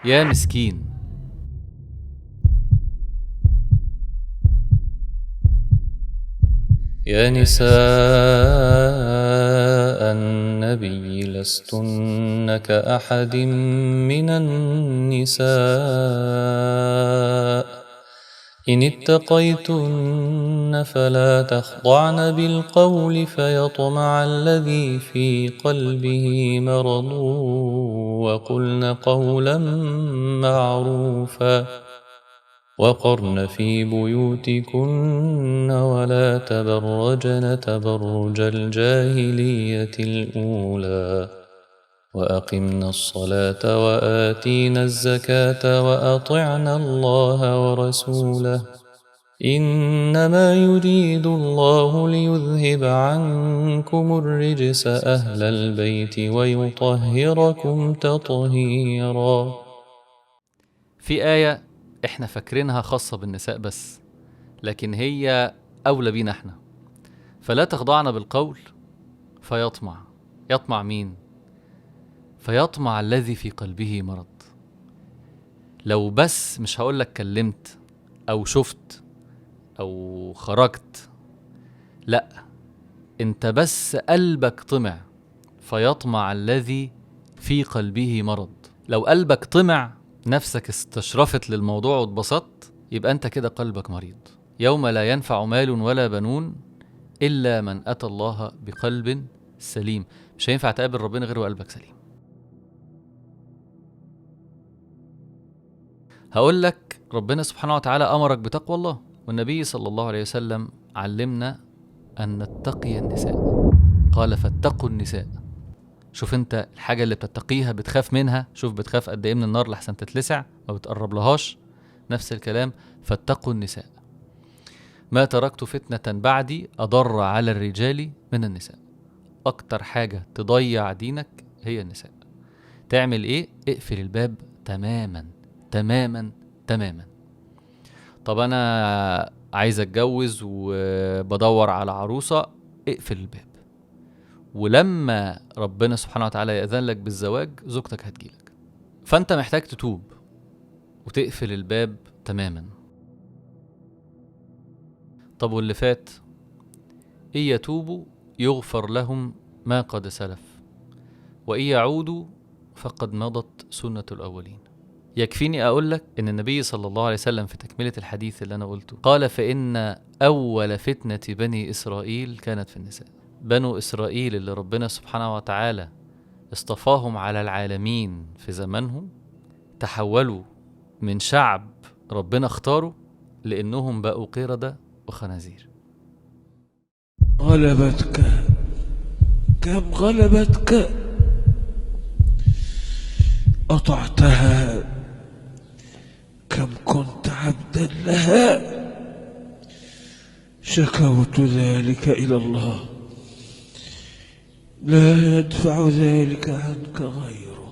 يا مسكين. يا نساء النبي لستن كأحد من النساء إن اتقيتن فلا تخضعن بالقول فيطمع الذي في قلبه مرض وقلن قولا معروفا وقرن في بيوتكن ولا تبرجن تبرج الجاهلية الأولى وأقمنا الصلاة وآتينا الزكاة وأطعنا الله ورسوله إنما يريد الله ليذهب عنكم الرجس أهل البيت ويطهركم تطهيرا. في آية احنا فاكرينها خاصة بالنساء بس، لكن هي أولى بينا احنا. فلا تخضعن بالقول فيطمع. يطمع مين؟ فيطمع الذي في قلبه مرض. لو بس مش هقولك كلمت أو شفت أو خرجت، لأ، انت بس قلبك طمع. فيطمع الذي في قلبه مرض. لو قلبك طمع، نفسك استشرفت للموضوع واتبسطت، يبقى انت كده قلبك مريض. يوم لا ينفع مال ولا بنون إلا من أتى الله بقلب سليم. مش هينفع تقابل ربنا غير وقلبك سليم. هقول لك، ربنا سبحانه وتعالى أمرك بتقوى الله، والنبي صلى الله عليه وسلم علمنا أن نتقي النساء. قال فاتقوا النساء. شوف انت الحاجة اللي بتتقيها بتخاف منها، شوف بتخاف قد ايه من النار لحسن تتلسع ما بتقرب لهاش. نفس الكلام، فاتقوا النساء. ما تركت فتنة بعدي أضر على الرجال من النساء. أكتر حاجة تضيع دينك هي النساء. تعمل ايه؟ اقفل الباب تماما تماما تماما. طب انا عايز اتجوز وبدور على عروسة، اقفل الباب. ولما ربنا سبحانه وتعالى يأذن لك بالزواج، زوجتك هتجيلك. فانت محتاج تتوب وتقفل الباب تماما. طب واللي فات؟ إن يتوبوا يغفر لهم ما قد سلف وإن يعودوا فقد مضت سنة الأولين. يكفيني أقول لك إن النبي صلى الله عليه وسلم في تكملة الحديث اللي أنا قلته قال فإن أول فتنة بني إسرائيل كانت في النساء. بنو إسرائيل اللي ربنا سبحانه وتعالى اصطفاهم على العالمين في زمانهم، تحولوا من شعب ربنا اختاره لأنهم بقوا قردة وخنازير. غلبتك كم غلبتك أطعتها كم كنت عبدا لها شكوت ذلك إلى الله لا يدفع ذلك عنك غيره.